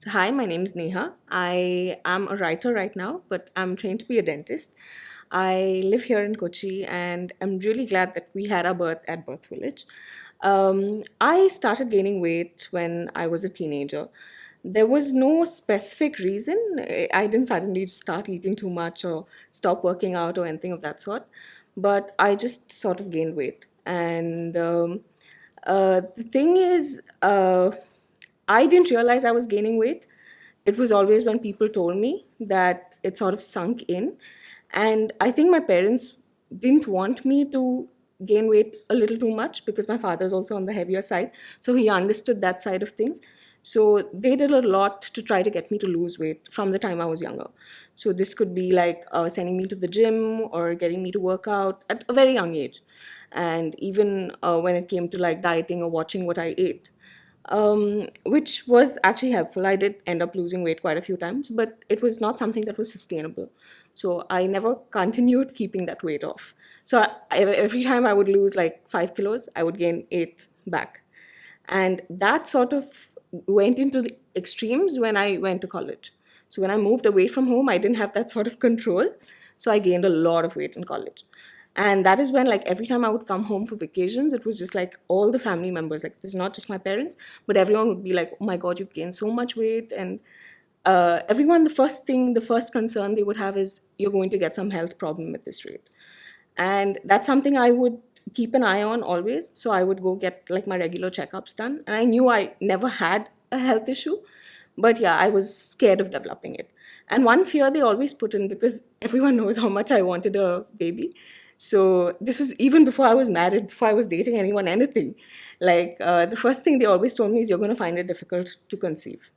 So, hi, my name is Neha. I am a writer right now, but I'm trained to be a dentist. I live here in Kochi, and I'm really glad that we had our birth at Birth Village. I started gaining weight when I was a teenager. There was no specific reason. I didn't suddenly start eating too much or stop working out or anything of that sort, but I just sort of gained weight. And the thing is, I didn't realize I was gaining weight. It was always when people told me that it sort of sunk in. And I think my parents didn't want me to gain weight a little too much because my father's also on the heavier side. So he understood that side of things. So they did a lot to try to get me to lose weight from the time I was younger. So this could be like sending me to the gym or getting me to work out at a very young age. And even when it came to like dieting or watching what I ate, which was actually helpful. I did end up losing weight quite a few times, but it was not something that was sustainable. So I never continued keeping that weight off. So every time I would lose like 5 kilos, I would gain eight back. And that sort of went into the extremes when I went to college. So when I moved away from home, I didn't have that sort of control. So I gained a lot of weight in college. And that is when, like, every time I would come home for vacations, it was just like all the family members, like, this is not just my parents, but everyone would be like, oh my God, you've gained so much weight. And everyone, the first concern they would have is you're going to get some health problem at this rate. And that's something I would keep an eye on always. So I would go get like my regular checkups done. And I knew I never had a health issue, but yeah, I was scared of developing it. And one fear they always put in, because everyone knows how much I wanted a baby. So this was even before I was married, before I was dating anyone, anything. Like the first thing they always told me is you're going to find it difficult to conceive.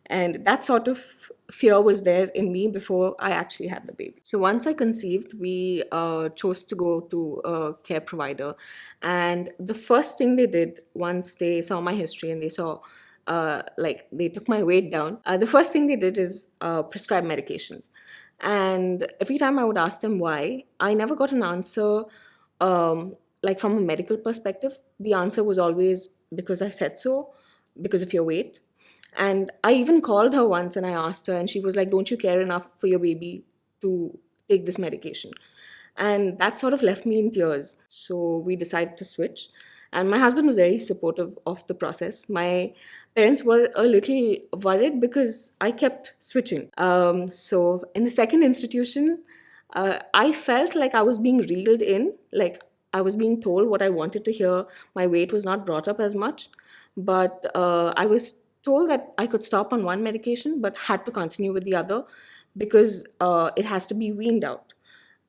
And that sort of fear was there in me before I actually had the baby. So once I conceived, we chose to go to a care provider. And the first thing they did once they saw my history and they saw, like, they took my weight down, the first thing they did is prescribe medications. And every time I would ask them why, I never got an answer, like from a medical perspective. The answer was always because I said so, because of your weight. And I even called her once and I asked her, and she was like, don't you care enough for your baby to take this medication? And that sort of left me in tears. So we decided to switch. And my husband was very supportive of the process. My parents were a little worried because I kept switching. So in the second institution, I felt like I was being reeled in, like I was being told what I wanted to hear. My weight was not brought up as much, but I was told that I could stop on one medication but had to continue with the other because it has to be weaned out.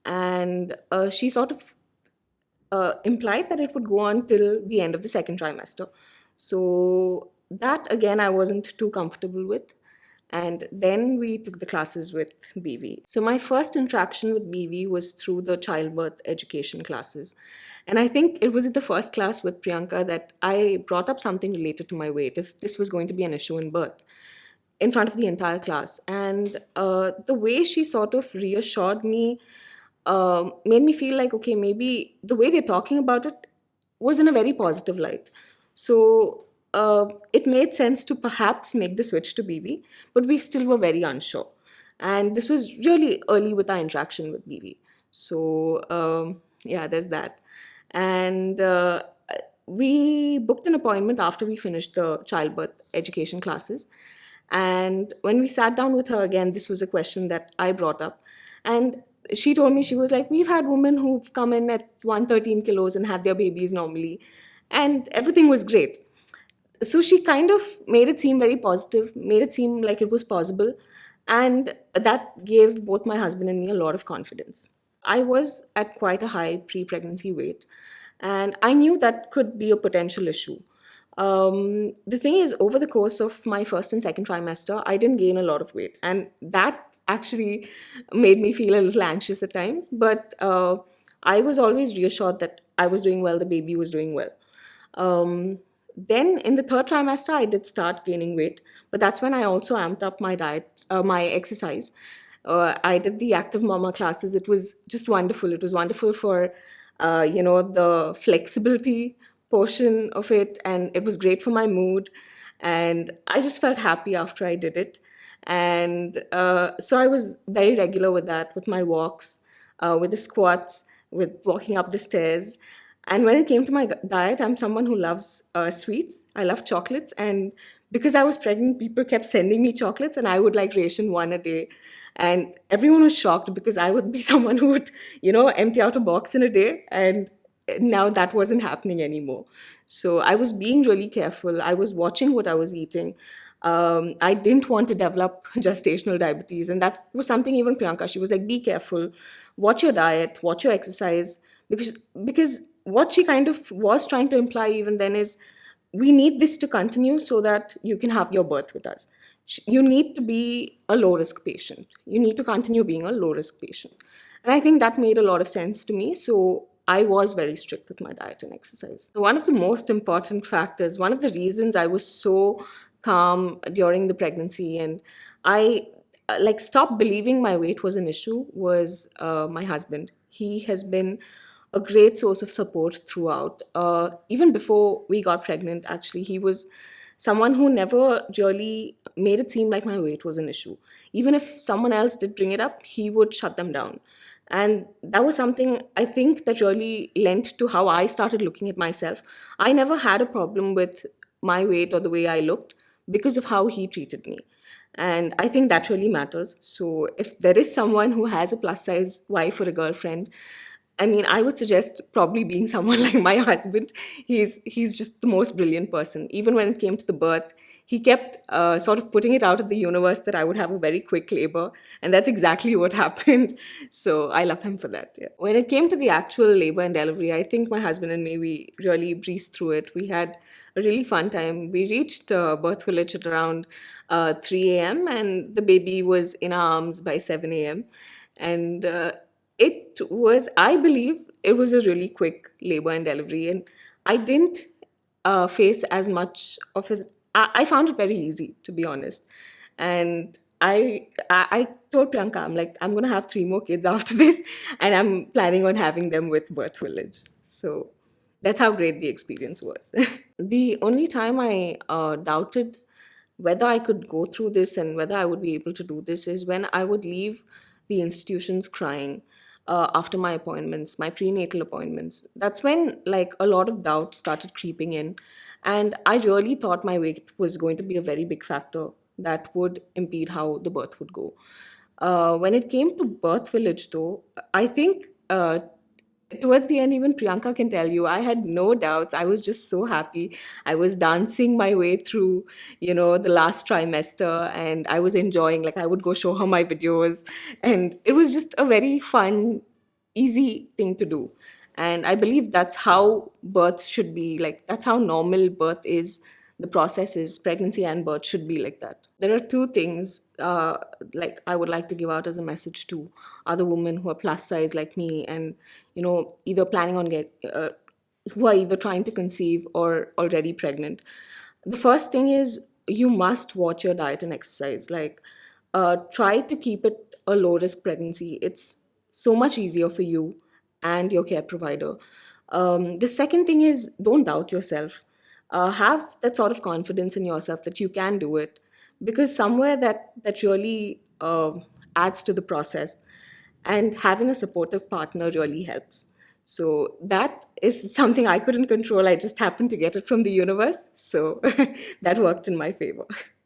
And she sort of implied that it would go on till the end of the second trimester. So that again, I wasn't too comfortable with. And then we took the classes with BV. So my first interaction with BV was through the childbirth education classes. And I think it was at the first class with Priyanka that I brought up something related to my weight, if this was going to be an issue in birth, in front of the entire class. And the way she sort of reassured me made me feel like, okay, maybe the way they're talking about it was in a very positive light. So it made sense to perhaps make the switch to BV, but we still were very unsure. And this was really early with our interaction with BV. So yeah, there's that. And we booked an appointment after we finished the childbirth education classes. And when we sat down with her again, this was a question that I brought up. And she told me, she was like, we've had women who've come in at 113 kilos and had their babies normally, and everything was great. So she kind of made it seem very positive, made it seem like it was possible. And that gave both my husband and me a lot of confidence. I was at quite a high pre pregnancy weight, and I knew that could be a potential issue. The thing is, over the course of my first and second trimester, I didn't gain a lot of weight, and that actually made me feel a little anxious at times. But I was always reassured that I was doing well, the baby was doing well. Then in the third trimester, I did start gaining weight, but that's when I also amped up my diet, my exercise. I did the active mama classes. It was just wonderful. It was wonderful for, the flexibility portion of it, and it was great for my mood. and I just felt happy after I did it. And so I was very regular with that, with my walks, with the squats, with walking up the stairs. And when it came to my diet, I'm someone who loves sweets. I love chocolates. And because I was pregnant, people kept sending me chocolates, and I would like ration one a day. And everyone was shocked because I would be someone who would, empty out a box in a day. And now that wasn't happening anymore. So I was being really careful. I was watching what I was eating. I didn't want to develop gestational diabetes. And that was something even Priyanka, she was like, be careful, watch your diet, watch your exercise. Because what she kind of was trying to imply even then is we need this to continue so that you can have your birth with us. You need to be a low risk patient. You need to continue being a low risk patient. And I think that made a lot of sense to me. So I was very strict with my diet and exercise. So one of the most important factors, one of the reasons I was so calm during the pregnancy and I like stopped believing my weight was an issue was my husband. He has been a great source of support throughout. Even before we got pregnant, actually, he was someone who never really made it seem like my weight was an issue. Even if someone else did bring it up, he would shut them down. And that was something I think that really lent to how I started looking at myself. I never had a problem with my weight or the way I looked because of how he treated me. And I think that really matters. So if there is someone who has a plus size wife or a girlfriend, I mean, I would suggest probably being someone like my husband. He's just the most brilliant person. Even when it came to the birth, he kept sort of putting it out of the universe that I would have a very quick labor, and that's exactly what happened. So I love him for that. Yeah. When it came to the actual labor and delivery, I think my husband and me we really breezed through it. We had a really fun time. We reached Birth Village at around 3 a.m. and the baby was in our arms by 7 a.m. And it was, I believe, it was a really quick labor and delivery, and I didn't face as much of a. I found it very easy, to be honest, and I told Priyanka, I'm like, I'm gonna have three more kids after this, and I'm planning on having them with Birth Village. So that's how great the experience was. The only time I doubted whether I could go through this and whether I would be able to do this is when I would leave the institutions crying after my appointments, my prenatal appointments. That's when like a lot of doubt started creeping in. And I really thought my weight was going to be a very big factor that would impede how the birth would go. When it came to Birth Village, though, I think towards the end, even Priyanka can tell you, I had no doubts. I was just so happy. I was dancing my way through, the last trimester, and I was enjoying, like, I would go show her my videos. And it was just a very fun, easy thing to do. And I believe that's how birth should be. Like, that's how normal birth is. The process is pregnancy and birth should be like that. There are two things like I would like to give out as a message to other women who are plus size like me and either planning on who are either trying to conceive or already pregnant. The first thing is you must watch your diet and exercise. Like try to keep it a low risk pregnancy. It's so much easier for you and your care provider. The second thing is don't doubt yourself. Have that sort of confidence in yourself that you can do it, because somewhere that really adds to the process, and having a supportive partner really helps. So that is something I couldn't control. I just happened to get it from the universe, so that worked in my favor.